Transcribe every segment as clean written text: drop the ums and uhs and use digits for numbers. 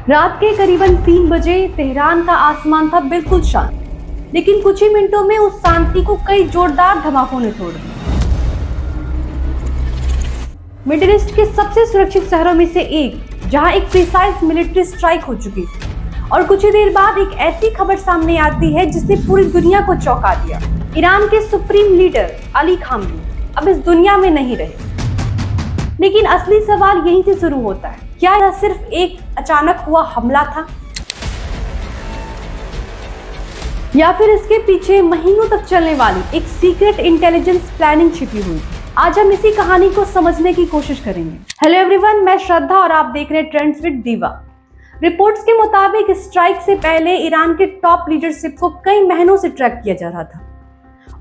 रात के करीबन 3 बजे तेहरान का आसमान था बिल्कुल शांत, लेकिन कुछ ही मिनटों में उस शांति को कई जोरदार धमाकों ने तोड़ दिया। मिडिल ईस्ट के सबसे सुरक्षित शहरों में से एक, जहां एक प्रिसाइज मिलिट्री स्ट्राइक हो चुकी थी, और कुछ ही देर बाद एक ऐसी खबर सामने आती है जिसने पूरी दुनिया को चौंका दिया। ईरान के सुप्रीम लीडर अली खामनी अब इस दुनिया में नहीं रहे। लेकिन असली सवाल यहीं से शुरू होता है, क्या यह सिर्फ एक अचानक हुआ हमला था, या फिर इसके पीछे महीनों तक चलने वाली एक सीक्रेट इंटेलिजेंस प्लानिंग छिपी हुई? आज हम इसी कहानी को समझने की कोशिश करेंगे। हेलो एवरीवन, मैं श्रद्धा और आप देख रहे हैं ट्रेंड्स विद दीवा। रिपोर्ट्स के मुताबिक स्ट्राइक से पहले ईरान के टॉप लीडरशिप को कई महीनों से ट्रैक किया जा रहा था,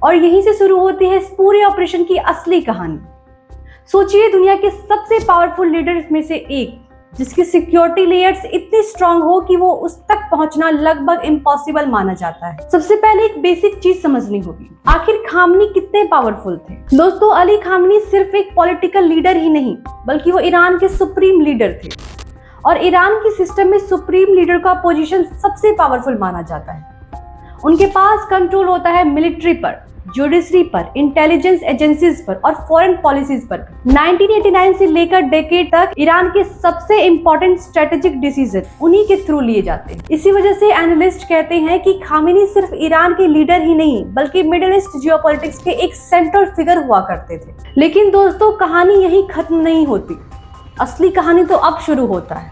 और यहीं से शुरू होती है इस पूरे ऑपरेशन की असली कहानी। सोचिए, दुनिया के सबसे पावरफुल लीडर्स में से एक, जिसकी सिक्योरिटी लेयर्स इतनी स्ट्रांग हो कि वो उस तक पहुंचना लगभग इम्पॉसिबल माना जाता है। सबसे पहले एक बेसिक चीज समझनी होगी, आखिर खामनी कितने पावरफुल थे। दोस्तों, अली खामनी सिर्फ एक पॉलिटिकल लीडर ही नहीं, बल्कि वो ईरान के सुप्रीम लीडर थे, और ईरान के सिस्टम में सुप्रीम लीडर का पोजीशन सबसे पावरफुल माना जाता है। उनके पास कंट्रोल होता है मिलिट्री पर, जुडिशरी पर, इंटेलिजेंस एजेंसीज पर और फॉरेन पॉलिसीज पर। 1989 से लेकर डेकेड तक ईरान के सबसे इंपॉर्टेंट स्ट्रेटेजिक डिसीजन उन्हीं के थ्रू लिए जाते हैं। इसी वजह से एनालिस्ट कहते हैं कि खामेनी सिर्फ ईरान के लीडर ही नहीं, बल्कि मिडिल ईस्ट जियोपॉलिटिक्स के एक सेंट्रल फिगर हुआ करते थे। लेकिन दोस्तों, कहानी यही खत्म नहीं होती। असली कहानी तो अब शुरू होता है।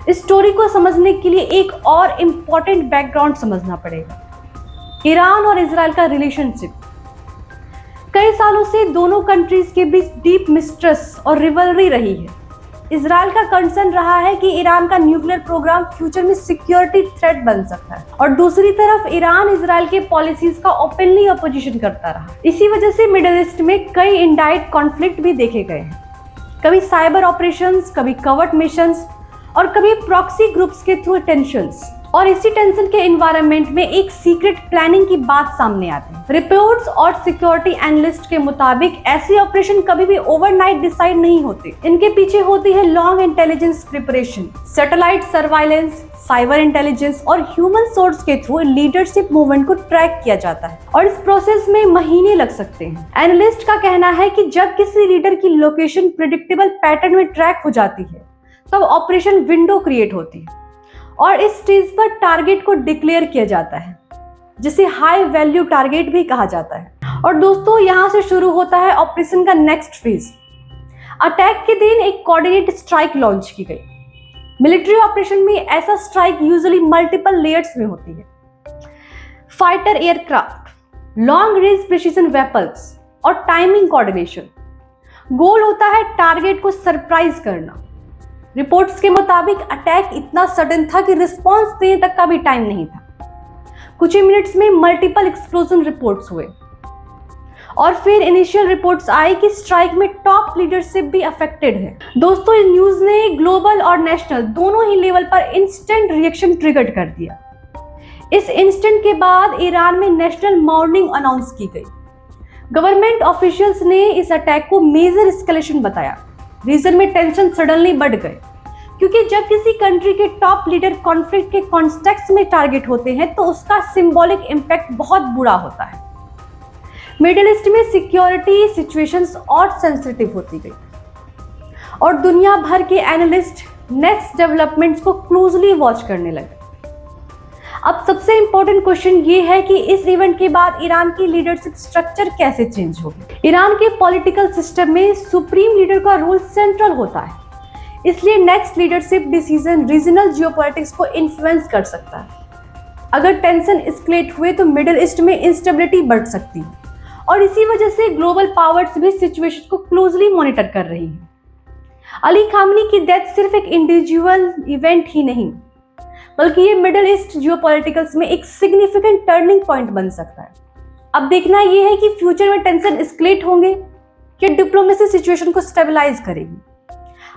इस स्टोरी को समझने के लिए एक और इम्पोर्टेंट बैकग्राउंड समझना पड़ेगा, ईरान और इजराइल का रिलेशनशिप। कई सालों से दोनों कंट्रीज के बीच डीप मिस्ट्रस्ट और रिवलरी रही है। इजराइल का कंसर्न रहा है कि ईरान का न्यूक्लियर प्रोग्राम फ्यूचर में सिक्योरिटी थ्रेट बन सकता है, और दूसरी तरफ ईरान इजराइल के पॉलिसीज का ओपनली अपोजिशन करता रहा। इसी वजह से मिडिल ईस्ट में कई इनडायरेक्ट कॉन्फ्लिक्ट भी देखे गए हैं, कभी साइबर ऑपरेशंस, कभी कवर्ट मिशंस और कभी प्रॉक्सी ग्रुप्स के थ्रू टेंशंस। और इसी टेंशन के एनवायरनमेंट में एक सीक्रेट प्लानिंग की बात सामने आती है। रिपोर्ट्स और सिक्योरिटी एनालिस्ट के मुताबिक ऐसी ऑपरेशन कभी भी ओवरनाइट डिसाइड नहीं होते। इनके पीछे होती है long intelligence preparation, satellite surveillance, cyber intelligence और ह्यूमन सोर्स के थ्रू लीडरशिप मूवमेंट को ट्रैक किया जाता है, और इस प्रोसेस में महीने लग सकते हैं। एनालिस्ट का कहना है कि जब किसी लीडर की लोकेशन प्रिडिक्टेबल पैटर्न में ट्रैक हो जाती है, तब ऑपरेशन विंडो क्रिएट होती है, और इस स्टेज पर टारगेट को डिक्लेयर किया जाता है, जिसे हाई वैल्यू टारगेट भी कहा जाता है। और दोस्तों, यहां से शुरू होता है ऑपरेशन का नेक्स्ट फेज। अटैक के दिन एक कोऑर्डिनेट स्ट्राइक लॉन्च की गई। मिलिट्री ऑपरेशन में ऐसा स्ट्राइक यूजुअली मल्टीपल लेयर्स में होती है। Fighter aircraft, long range precision weapons और टाइमिंग कोऑर्डिनेशन। गोल होता है टारगेट को सरप्राइज करना। रिपोर्ट्स के मुताबिक अटैक इतना सडन था कि रिस्पांस देने तक का भी टाइम नहीं था। कुछ ही मिनट्स में मल्टीपल एक्सप्लोजन रिपोर्ट्स हुए, और फिर इनिशियल रिपोर्ट्स आई कि स्ट्राइक में टॉप लीडरशिप भी अफेक्टेड है। दोस्तों, इस न्यूज ने ग्लोबल और नेशनल दोनों ही लेवल पर इंस्टेंट रिएक्शन ट्रिगर कर दिया। इस इंस्टेंट के बाद ईरान में नेशनल मॉर्निंग अनाउंस की गई। गवर्नमेंट ऑफिशियल्स ने इस अटैक को मेजर एस्केलेशन बताया। रीजन में टेंशन सडनली बढ़ गए, क्योंकि जब किसी कंट्री के टॉप लीडर कॉन्फ्लिक्ट के कॉन्टेक्स्ट में टारगेट होते हैं, तो उसका सिंबॉलिक इम्पैक्ट बहुत बुरा होता है। मिडिल ईस्ट में सिक्योरिटी सिचुएशंस और सेंसिटिव होती गई, और दुनिया भर के एनालिस्ट नेक्स्ट डेवलपमेंट्स को क्लोजली वॉच करने लगे। अब सबसे इंपॉर्टेंट क्वेश्चन ये है कि इस इवेंट के बाद ईरान की लीडरशिप स्ट्रक्चर कैसे चेंज होगी। ईरान के पॉलिटिकल सिस्टम में सुप्रीम लीडर का रोल सेंट्रल होता है, इसलिए next leadership decision regional geopolitics को इन्फ्लुएंस कर सकता है। अगर टेंशन एस्केलेट हुए तो मिडिल ईस्ट में इंस्टेबिलिटी बढ़ सकती है, और इसी वजह से ग्लोबल पावर्स भी सिचुएशन को क्लोजली मॉनिटर कर रही है। अली खामनी की डेथ सिर्फ एक इंडिविजुअल इवेंट ही नहीं, बल्कि ये मिडिल ईस्ट जियोपॉलिटिक्स में एक सिग्निफिकेंट टर्निंग पॉइंट बन सकता है। अब देखना ये है कि फ्यूचर में टेंशन एस्केलेट होंगे कि डिप्लोमेसी सिचुएशन को स्टेबलाइज करेगी।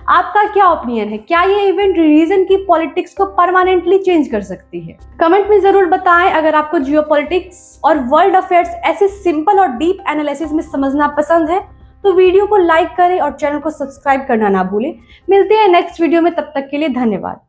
आपका क्या ओपिनियन है? क्या ये इवेंट रीजन की पॉलिटिक्स को परमानेंटली चेंज कर सकती है? कमेंट में जरूर बताएं। अगर आपको जियोपॉलिटिक्स और वर्ल्ड अफेयर्स ऐसे सिंपल और डीप एनालिसिस में समझना पसंद है, तो वीडियो को लाइक करें और चैनल को सब्सक्राइब करना ना भूलें। मिलते हैं नेक्स्ट वीडियो में, तब तक के लिए धन्यवाद।